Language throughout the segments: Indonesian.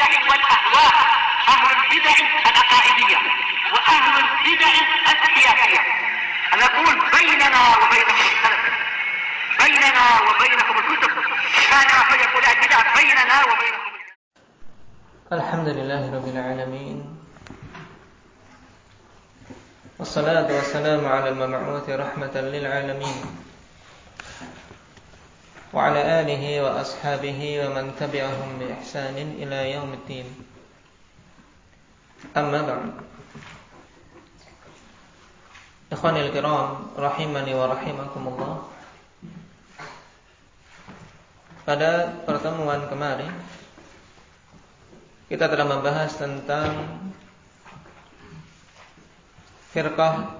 البدع والأهواء، أهل البدع العقائدية وأهل البدع السياسية. نقول بيننا وبينكم السلف، بيننا وبينكم الكتب، كان أحد يقول البدع بيننا وبينكم. الحمد لله رب العالمين، والصلاة والسلام على المبعوث رحمة للعالمين وعلى آله وأصحابه ومن تبعهم بإحسان إلى يوم الدين. أما بعد، Ikhwanil kiram rahimani wa rahimakumullah. Pada pertemuan kemarin kita telah membahas tentang firqah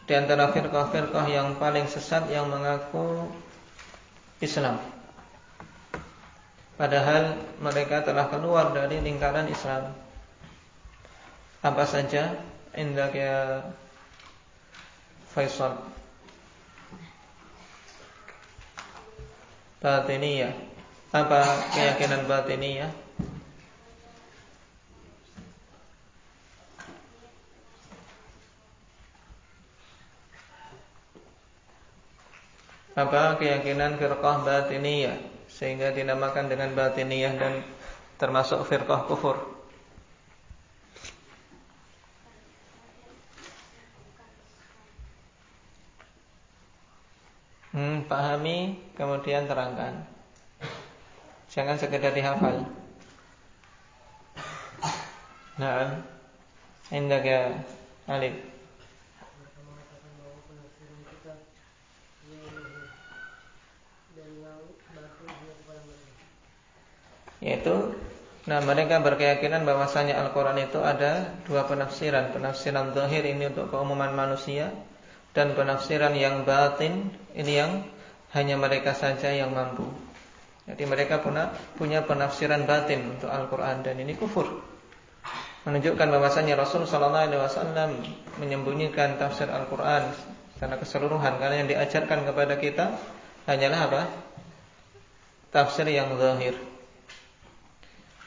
di antara firqah-firqah yang paling sesat yang mengaku Islam, padahal mereka telah keluar dari lingkaran Islam. Apa saja? Indak ya Faisal. Batiniyah. Apa keyakinan batiniyah? Apa keyakinan firqah batiniyah sehingga dinamakan dengan batiniyah dan termasuk firqah kufur? Pahami kemudian terangkan. Jangan sekedar dihafal. Nah, indak ya Alif. Yaitu, mereka berkeyakinan bahwasanya Al-Quran itu ada dua penafsiran. Penafsiran zahir ini untuk keumuman manusia, dan penafsiran yang batin ini yang hanya mereka saja yang mampu. Jadi mereka punya penafsiran batin untuk Al-Quran, dan ini kufur. Menunjukkan bahwasanya Rasul SAW menyembunyikan tafsir Al-Quran secara keseluruhan, karena yang diajarkan kepada kita hanyalah apa? Tafsir yang zahir.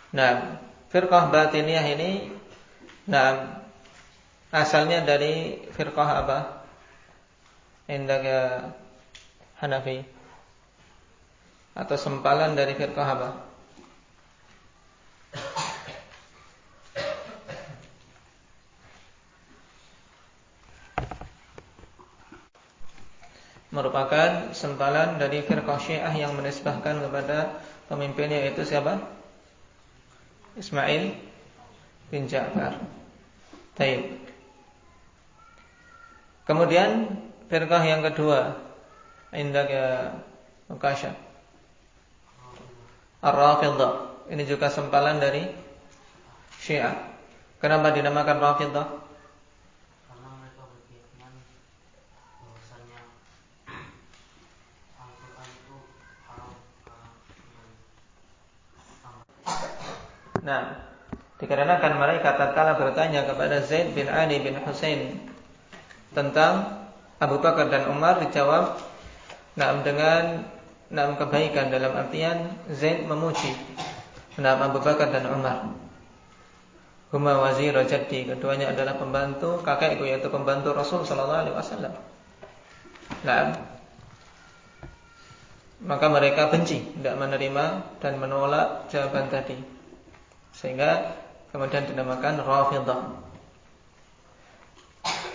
Nah, firqah batiniyah ini asalnya dari firqah apa? Indaga Hanafi, atau sempalan dari firqah apa? Merupakan sempalan dari firqah Syiah yang menisbahkan kepada pemimpinnya, yaitu siapa? Ismail bin Ja'far. Baik. Kemudian firqah yang kedua, indaka Mukasyaf, Ar-Rafidhah. Ini juga sempalan dari Syiah. Kenapa dinamakan Rafidhah? Karena mereka berkeyakinan bahwasanya Al-Quran itu haram. Dikarenakan mereka tatkala bertanya kepada Zaid bin Ali bin Husain tentang Abu Bakar dan Umar, dijawab dengan kebaikan, dalam artian Zaid memuji Abu Bakar dan Umar. Huma wazira jaddi, keduanya adalah pembantu kakekku, yaitu pembantu Rasul sallallahu alaihi wasallam. Maka mereka benci, tidak menerima dan menolak jawaban tadi, sehingga kemudian dinamakan Rafidhah.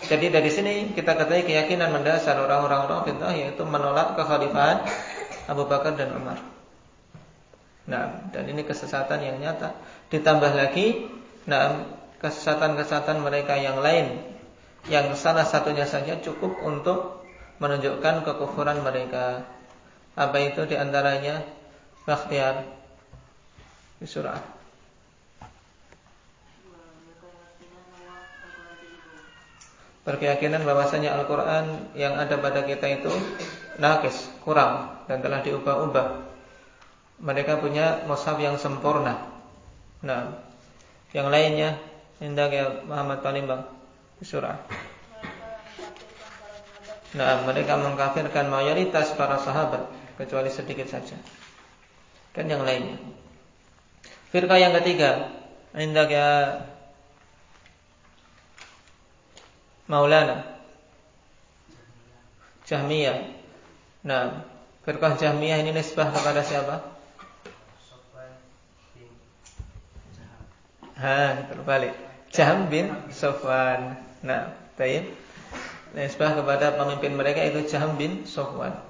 Jadi dari sini kita ketahui keyakinan mendasar orang-orang Rafidhah, yaitu menolak kekhalifahan Abu Bakar dan Umar. Dan ini kesesatan yang nyata. Ditambah lagi, kesesatan-kesesatan mereka yang lain, yang salah satunya saja cukup untuk menunjukkan kekufuran mereka. Apa itu diantaranya? Bakhtiyar di surah. Berkeyakinan bahwasanya Al-Quran yang ada pada kita itu naqis, kurang, dan telah diubah-ubah. Mereka punya mushaf yang sempurna. Yang lainnya, Indah Muhammad Palimbang di surah. Mereka mengkafirkan mayoritas para sahabat, kecuali sedikit saja. Dan yang lainnya. Firqah yang ketiga, indak ya Maulana, Jahmiyah. Nah, firqah Jahmiyah ini nisbah kepada siapa? Sofwan bin Jaham. Terbalik. Jahm bin Sofwan. Nah, baik. Nisbah kepada pemimpin mereka itu Jahm bin Sofwan.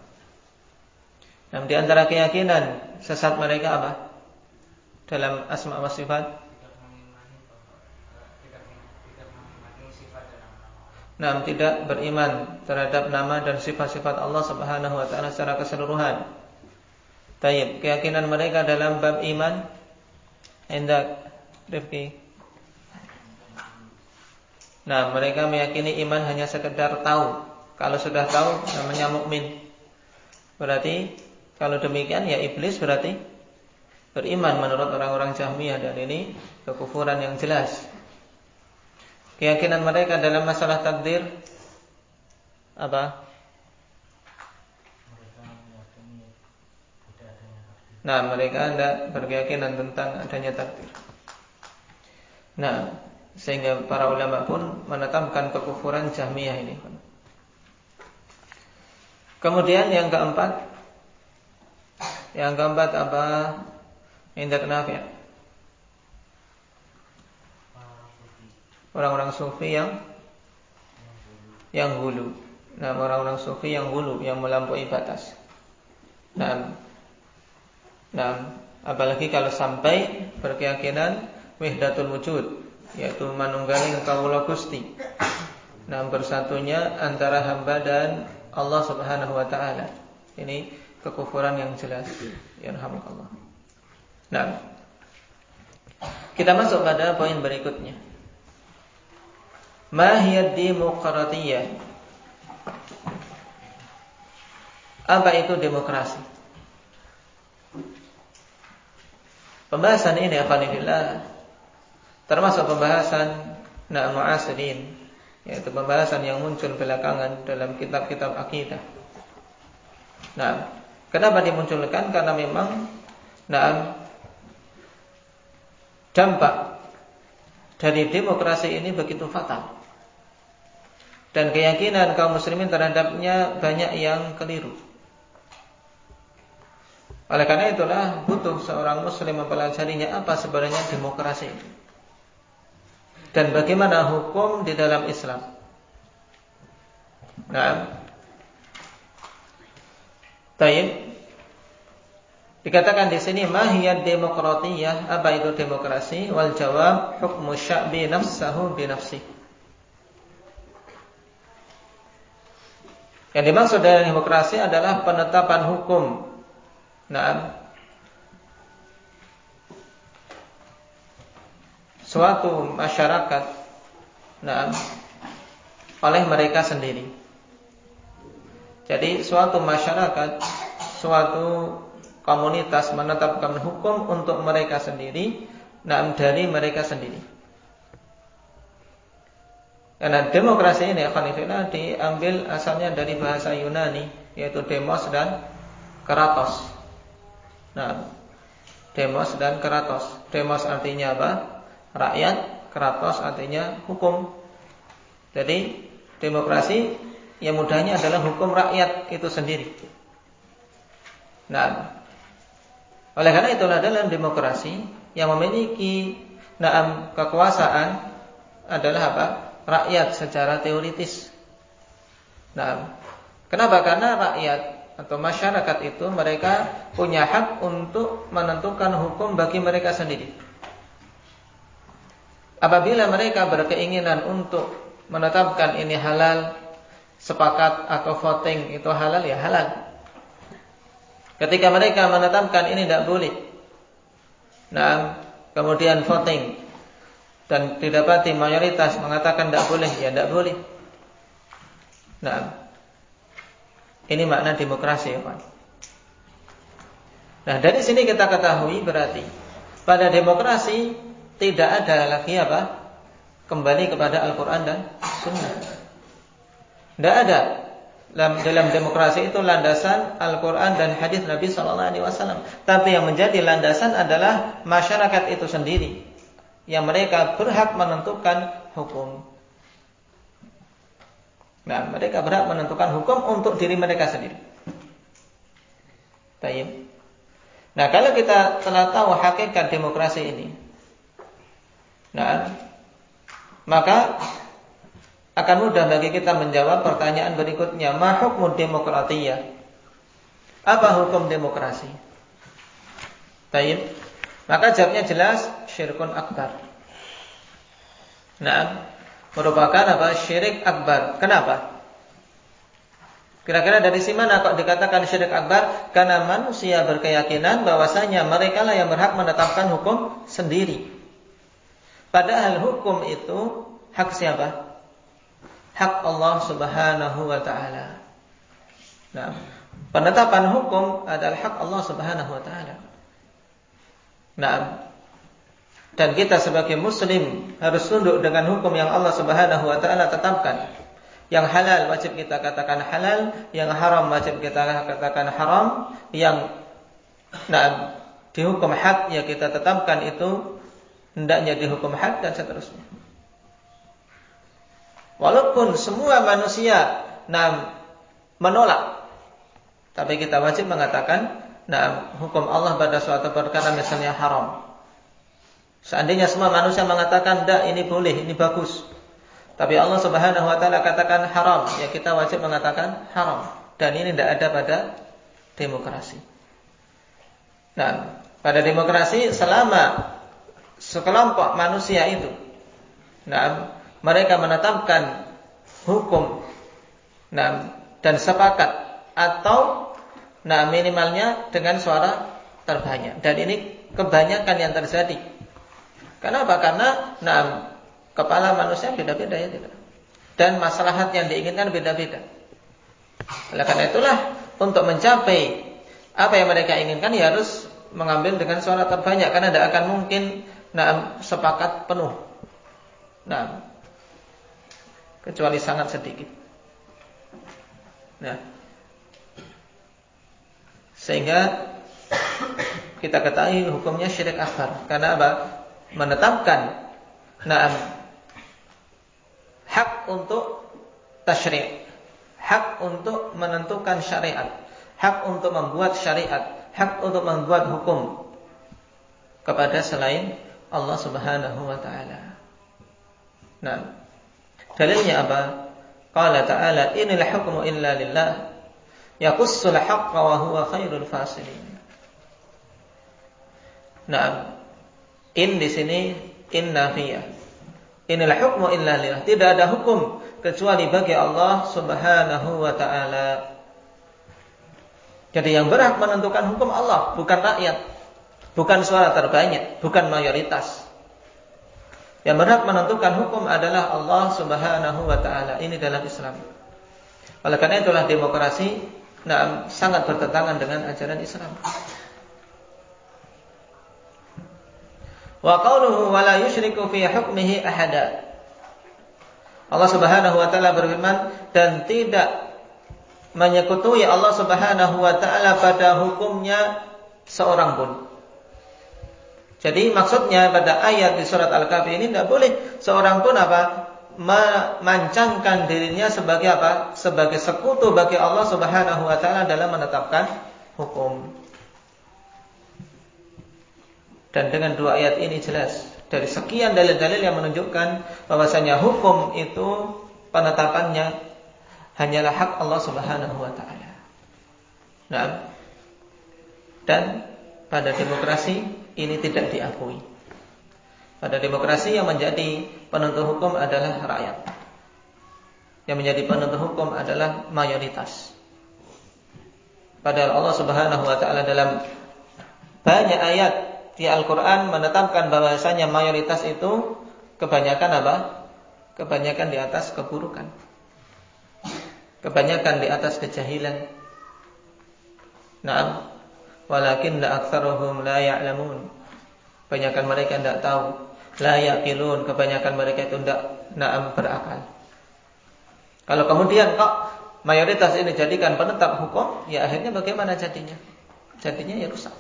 Nah, di antara keyakinan sesat mereka apa? Dalam asma wa sifat? Tidak mengimani sifat dan nama Allah. Nah, tidak beriman terhadap nama dan sifat-sifat Allah Subhanahu wa taala secara keseluruhan. Baik, keyakinan mereka dalam bab iman indak Rifki. Nah, mereka meyakini iman hanya sekedar tahu. Kalau sudah tahu namanya mukmin. Berarti kalau demikian ya iblis berarti beriman menurut orang-orang Jahmiyah, dan ini kekufuran yang jelas. Keyakinan mereka dalam masalah takdir apa? Mereka meyakini tidak adanya takdir. Nah, mereka tidak berkeyakinan tentang adanya takdir. Nah, sehingga para ulama pun menetapkan kekufuran Jahmiyah ini. Kemudian yang keempat apa? Indak Nafi'. Orang-orang sufi yang hulu. Nah, orang-orang sufi yang hulu, yang melampaui batas. Nah, apalagi kalau sampai berkeyakinan wahdatul wujud, yaitu manunggaling kawula Gusti. Nah, bersatunya antara hamba dan Allah Subhanahu wa taala. Ini kekufuran yang jelas. Yarhamukallah. Nah, kita masuk pada poin berikutnya. Ma hiya demokratiyah? Apa itu demokrasi? Pembahasan ini alhamdulillah termasuk pembahasan mu'asirin, yaitu pembahasan yang muncul belakangan dalam kitab-kitab akidah. Nah, kenapa dimunculkan? Karena memang dampak dari demokrasi ini begitu fatal, dan keyakinan kaum muslimin terhadapnya banyak yang keliru. Oleh karena itulah butuh seorang muslim mempelajarinya apa sebenarnya demokrasi itu, dan bagaimana hukum di dalam Islam. Nah, baik. Dikatakan di sini mahiyat demokratiyah, apa itu demokrasi? Wal jawab hukmu sya'bi nafsahu bi nafsi. Yang dimaksud dari demokrasi adalah penetapan hukum. Suatu masyarakat oleh mereka sendiri. Jadi suatu masyarakat, suatu komunitas menetapkan hukum untuk mereka sendiri, dari mereka sendiri. Karena demokrasi ini akhwanifillah diambil asalnya dari bahasa Yunani, yaitu demos dan kratos. Nah, demos dan kratos. Demos artinya apa? Rakyat, kratos artinya hukum. Jadi demokrasi yang mudahnya adalah hukum rakyat itu sendiri. Nah, oleh karena itulah dalam demokrasi yang memiliki kekuasaan adalah apa? Rakyat secara teoritis. Nah, kenapa? Karena rakyat atau masyarakat itu mereka punya hak untuk menentukan hukum bagi mereka sendiri. Apabila mereka berkeinginan untuk menetapkan ini halal, sepakat atau voting itu halal, ya halal. Ketika mereka menetapkan ini tidak boleh, kemudian voting dan didapati mayoritas mengatakan tidak boleh, ya tidak boleh. Ini makna demokrasi, ya Pak. Nah, dari sini kita ketahui berarti pada demokrasi tidak ada lagi apa? Kembali kepada Al-Quran dan Sunnah. Tidak ada dalam demokrasi itu landasan Al-Quran dan hadis Nabi Sallallahu Alaihi Wasallam. Tapi yang menjadi landasan adalah masyarakat itu sendiri, yang mereka berhak menentukan hukum. Nah, mereka berhak menentukan hukum untuk diri mereka sendiri. Baik. Nah, kalau kita telah tahu hakikat demokrasi ini, nah, maka akan mudah bagi kita menjawab pertanyaan berikutnya, ma hukmud demokratiyah? Apa hukum demokrasi? Baik. Maka jawabnya jelas, syirkun akbar. Nah, merupakan apa? Syirik akbar. Kenapa? Kira-kira dari si mana kok dikatakan syirik akbar? Karena manusia berkeyakinan bahwasanya mereka lah yang berhak menetapkan hukum sendiri. Padahal hukum itu hak siapa? Hak Allah Subhanahu wa taala. Nah, penetapan hukum adalah hak Allah Subhanahu wa taala. Nah, dan kita sebagai muslim harus tunduk dengan hukum yang Allah Subhanahu wa taala tetapkan. Yang halal wajib kita katakan halal, yang haram wajib kita katakan haram, yang dihukum had ya kita tetapkan itu hendaknya dihukum had, dan seterusnya. Walaupun semua manusia menolak, tapi kita wajib mengatakan hukum Allah pada suatu perkara misalnya haram. Seandainya semua manusia mengatakan tidak, ini boleh, ini bagus, tapi Allah Subhanahu wa taala katakan haram, ya kita wajib mengatakan haram. Dan ini tidak ada pada demokrasi. Nah, pada demokrasi selama sekelompok manusia itu mereka menetapkan hukum dan sepakat atau minimalnya dengan suara terbanyak. Dan ini kebanyakan yang terjadi. Kenapa? Karena kepala manusia beda-beda ya tidak. Dan maslahat yang diinginkan beda-beda. Oleh karena itulah untuk mencapai apa yang mereka inginkan ya harus mengambil dengan suara terbanyak, karena tidak akan mungkin sepakat penuh. Kecuali sangat sedikit. Nah, sehingga kita ketahui hukumnya syirik akbar. Karena apa? Menetapkan hak untuk tasyri', hak untuk menentukan syariat, hak untuk membuat syariat, hak untuk membuat hukum kepada selain Allah Subhanahu wa taala. Nah, dalilnya apa? Qala ta'ala, "Innal hukmu illa lillah, yaqussul haqqa wa huwa khairul fasilin." Nah, in di sini innafiyah. Innal hukmu illa lillah. Tidak ada hukum kecuali bagi Allah Subhanahu wa taala. Jadi yang berhak menentukan hukum Allah, bukan rakyat, bukan suara terbanyak, bukan mayoritas. Yang berhak menentukan hukum adalah Allah Subhanahu wa taala. Ini dalam Islam. Oleh karena itulah demokrasi sangat bertentangan dengan ajaran Islam. Wa qauluhu wa la yusyriku fi hukmihi ahada. Allah Subhanahu wa taala berfirman, dan tidak menyekutui Allah Subhanahu wa taala pada hukumnya seorang pun. Jadi maksudnya pada ayat di surat Al-Kahfi ini tidak boleh seorang pun memancangkan dirinya sebagai apa? Sebagai sekutu bagi Allah Subhanahu wa taala dalam menetapkan hukum. Dan dengan dua ayat ini jelas dari sekian dalil-dalil yang menunjukkan bahwasanya hukum itu penetapannya hanyalah hak Allah Subhanahu wa taala. Nah, dan pada demokrasi ini tidak diakui. Pada demokrasi yang menjadi penentu hukum adalah rakyat. Yang menjadi penentu hukum adalah mayoritas. Padahal Allah Subhanahu wa taala dalam banyak ayat di Al-Quran menetapkan bahwasanya mayoritas itu kebanyakan apa? Kebanyakan di atas keburukan, kebanyakan di atas kejahilan. Naam, walakinna aktsaruhum la ya'lamun. Kebanyakan mereka tidak tahu. La yaqilun, kebanyakan mereka itu tidak berakal. Kalau kemudian kok mayoritas ini jadikan penetap hukum, ya akhirnya bagaimana jadinya? Jadinya ya rusak.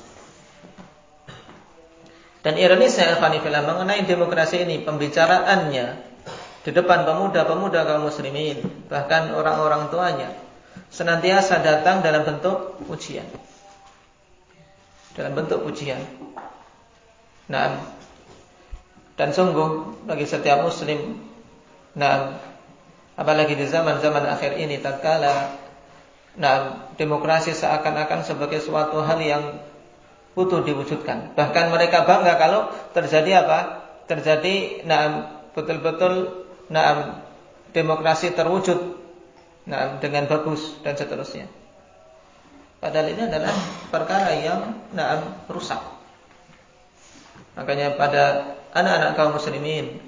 Dan ironisnya ikhwanifillah mengenai demokrasi ini, pembicaraannya di depan pemuda-pemuda kaum muslimin, bahkan orang-orang tuanya, senantiasa datang dalam bentuk pujian. Dalam bentuk pujian. Nah, dan sungguh bagi setiap muslim, nah, apalagi di zaman-zaman akhir ini, tatkala demokrasi seakan-akan sebagai suatu hal yang butuh diwujudkan. Bahkan mereka bangga kalau terjadi apa? Terjadi betul-betul demokrasi terwujud dengan bagus dan seterusnya. Padahal ini adalah perkara yang rusak. Makanya pada anak-anak kaum muslimin,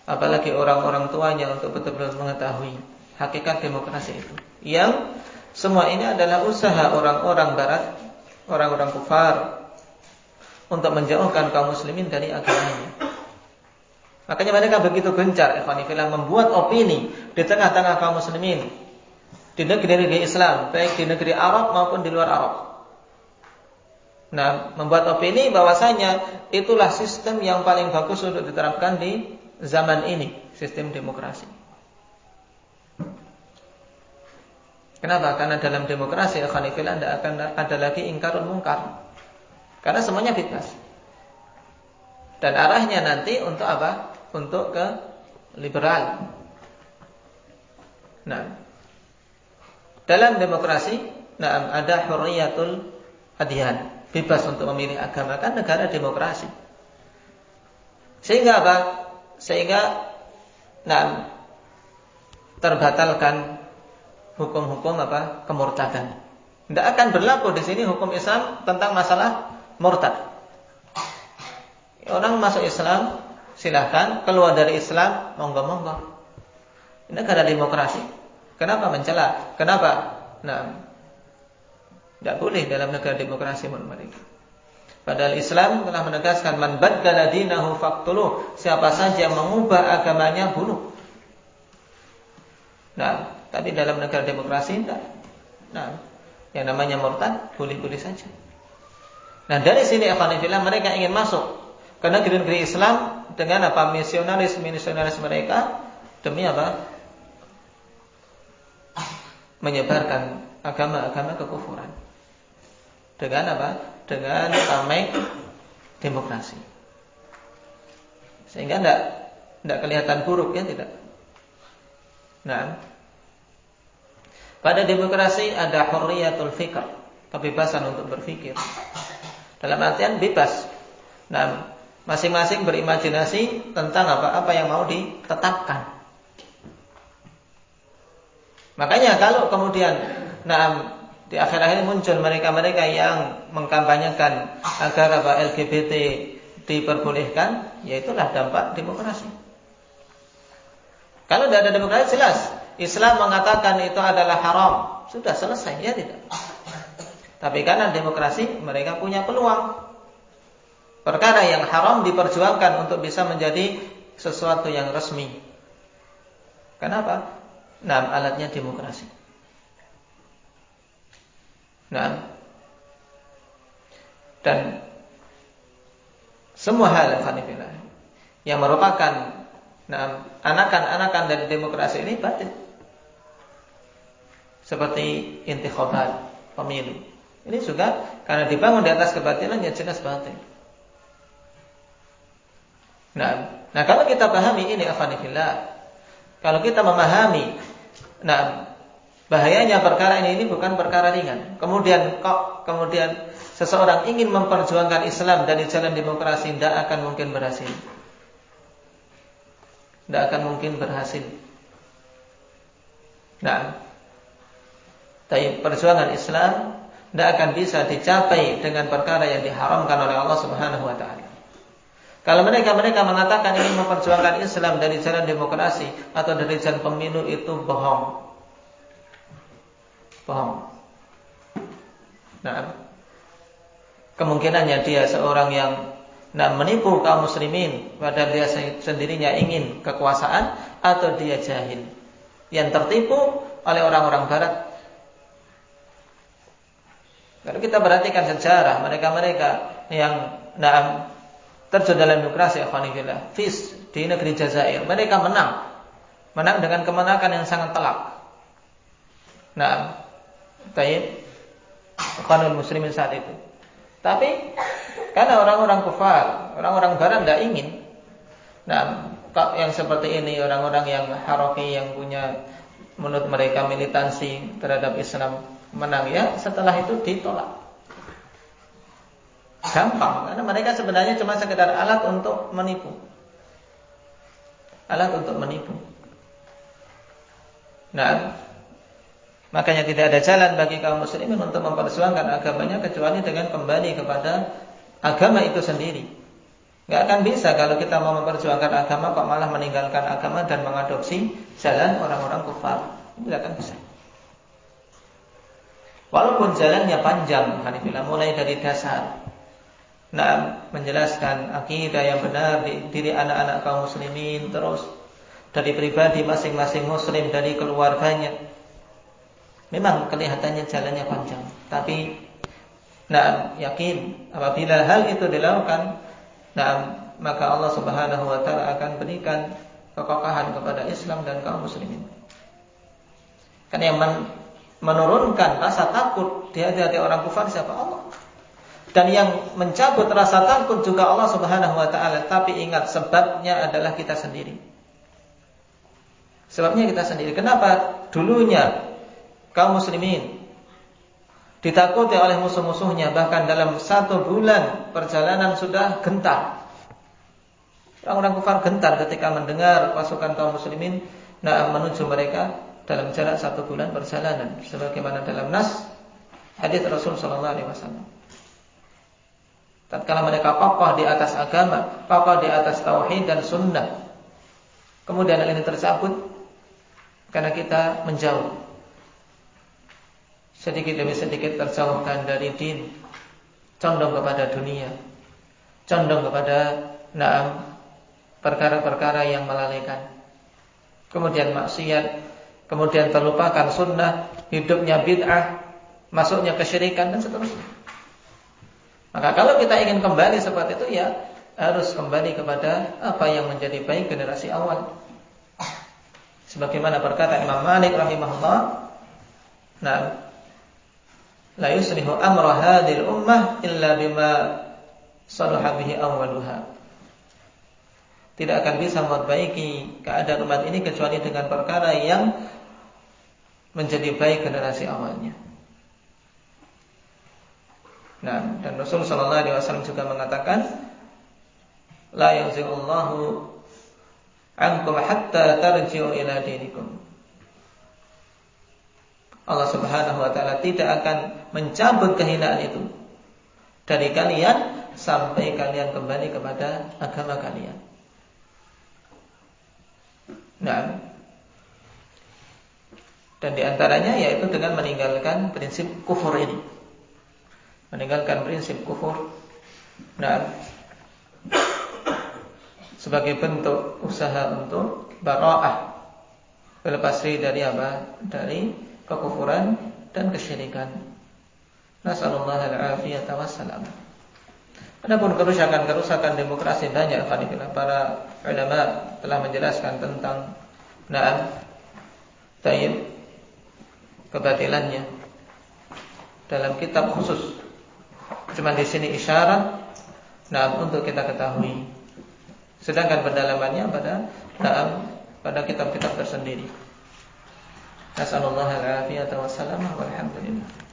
apalagi orang-orang tuanya untuk betul-betul mengetahui hakikat demokrasi itu. Yang semua ini adalah usaha orang-orang barat, orang-orang kufar untuk menjauhkan kaum muslimin dari agamanya. Makanya mereka begitu gencar ikhwanifillah membuat opini di tengah-tengah kaum muslimin di negeri-negeri Islam, baik di negeri Arab maupun di luar Arab. Nah, membuat opini bahwasanya itulah sistem yang paling bagus untuk diterapkan di zaman ini, sistem demokrasi. Kenapa? Karena dalam demokrasi ikhwanifillah tidak akan ada lagi ingkarul munkar. Karena semuanya bebas. Dan arahnya nanti untuk apa? Untuk ke liberal. Nah, dalam demokrasi, ada hurriyatul adyan, bebas untuk memilih agama, kan negara demokrasi. Sehingga apa? Sehingga terbatalkan hukum-hukum apa? Kemurtadan. Tidak akan berlaku di sini hukum Islam tentang masalah murtad. Orang masuk Islam silahkan, keluar dari Islam monggo-monggo. Ini negara demokrasi. Kenapa mencela? Kenapa? Tidak boleh dalam negara demokrasi menurut mereka. Padahal Islam telah menegaskan man baddala dinahu faqtuluh. Siapa saja yang mengubah agamanya bunuh. Tapi dalam negara demokrasi tidak. Yang namanya murtad boleh-boleh saja. Nah, dari sini ikhwanifillah mereka ingin masuk ke negeri-negeri Islam dengan apa? Misionaris mereka demi apa? Menyebarkan agama-agama kekufuran. Dengan apa? Dengan tameng demokrasi. Sehingga tidak kelihatan buruk, ya tidak. Nah, pada demokrasi ada hurriyatul fikr, kebebasan untuk berpikir. Dalam artian bebas. Nah, masing-masing berimajinasi tentang apa yang mau ditetapkan. Makanya kalau kemudian di akhir-akhir muncul mereka-mereka yang mengkampanyekan agar LGBT diperbolehkan, ya itulah dampak demokrasi. Kalau tidak ada demokrasi, jelas Islam mengatakan itu adalah haram, sudah selesai, ya tidak. Tapi karena demokrasi, mereka punya peluang. Perkara yang haram diperjuangkan untuk bisa menjadi sesuatu yang resmi. Kenapa? Alatnya demokrasi. Dan semua hal yang merupakan anakan-anakan dari demokrasi ini batil. Seperti intikhabat, pemilu. Ini juga karena dibangun di atas kebatilan, ya jelas batil. Nah, kalau kita pahami ini afanillah, kalau kita memahami, bahayanya perkara ini bukan perkara ringan. Kemudian seseorang ingin memperjuangkan Islam dari jalan demokrasi, tidak akan mungkin berhasil. Tidak akan mungkin berhasil. Tapi perjuangan Islam tidak akan bisa dicapai dengan perkara yang diharamkan oleh Allah Subhanahu wa taala. Kalau mereka mengatakan ingin memperjuangkan Islam dari jalan demokrasi atau dari jalan pemilu, itu bohong. Kemungkinannya dia seorang yang menipu kaum muslimin padahal dia sendirinya ingin kekuasaan, atau dia jahil. yang tertipu oleh orang-orang barat. Kalau kita perhatikan sejarah mereka-mereka yang terjun dalam demokrasi ikhwanifillah, FIS di negeri Jazair, mereka menang dengan kemenangan yang sangat telak. Taib Qanul Muslimin saat itu. Tapi karena orang-orang kufar, orang-orang barat tidak ingin. Yang seperti ini, orang-orang yang haraki, yang punya menurut mereka militansi terhadap Islam menang, ya setelah itu ditolak. Gampang, karena mereka sebenarnya cuma sekedar alat untuk menipu. Makanya tidak ada jalan bagi kaum muslimin untuk memperjuangkan agamanya kecuali dengan kembali kepada agama itu sendiri. Gak akan bisa kalau kita mau memperjuangkan agama kok malah meninggalkan agama dan mengadopsi jalan orang-orang kufar. Tidak akan bisa. Walaupun jalannya panjang, Hanifillah, mulai dari dasar, menjelaskan akidah yang benar di diri anak-anak kaum muslimin, terus dari pribadi masing-masing muslim, dari keluarganya. Memang kelihatannya jalannya panjang, tapi yakin apabila hal itu dilakukan, maka Allah Subhanahu wa taala akan berikan kekokohan kepada Islam dan kaum muslimin. Karena yang menurunkan rasa takut di hati-hati orang kufar siapa? Allah. Dan yang mencabut rasa takut juga Allah Subhanahu wa taala. Tapi ingat, sebabnya adalah kita sendiri. Sebabnya kita sendiri. Kenapa dulunya kaum muslimin ditakuti oleh musuh-musuhnya, bahkan dalam 1 bulan perjalanan sudah gentar. Orang-orang kufar gentar ketika mendengar pasukan kaum muslimin menuju mereka dalam jarak 1 bulan perjalanan, sebagaimana dalam nas hadis Rasul sallallahu alaihi wasallam. Tatkala mereka kokoh di atas agama, kokoh di atas tauhid dan sunnah, kemudian hal ini tercabut karena kita menjauh, sedikit demi sedikit terjauhkan dari din, condong kepada dunia, condong kepada perkara-perkara yang melalaikan, kemudian maksiat, kemudian terlupakan sunnah, hidupnya bid'ah, masuknya kesyirikan dan seterusnya. Maka kalau kita ingin kembali seperti itu, ya harus kembali kepada apa yang menjadi baik generasi awal. Sebagaimana berkata Imam Malik rahimahullah, la yuslihu amra hadhil ummah illa bima salaha bihi awwaluha. Tidak akan bisa memperbaiki keadaan umat ini kecuali dengan perkara yang menjadi baik generasi awalnya. Dan Rasul sallallahu alaihi wasallam juga mengatakan, la yanzi'ullahu ankum hatta tarji'u ila dinikum. Allah Subhanahu wa taala tidak akan mencabut kehinaan itu dari kalian sampai kalian kembali kepada agama kalian. Dan diantaranya yaitu dengan meninggalkan prinsip kufur ini, meninggalkan prinsip kufur, sebagai bentuk usaha untuk bara'ah, berlepas diri dari apa? Dari kekufuran dan kesyirikan. Nasallallahu al-afiyata wassalam. Adapun kerusakan demokrasi banyak, para ulama telah menjelaskan tentang kebatilannya dalam kitab khusus. Cuma di sini isyarat untuk kita ketahui. Sedangkan pendalamannya pada kitab-kitab tersendiri. Nasallallahu al-afiyata wassalam walhamdulillah.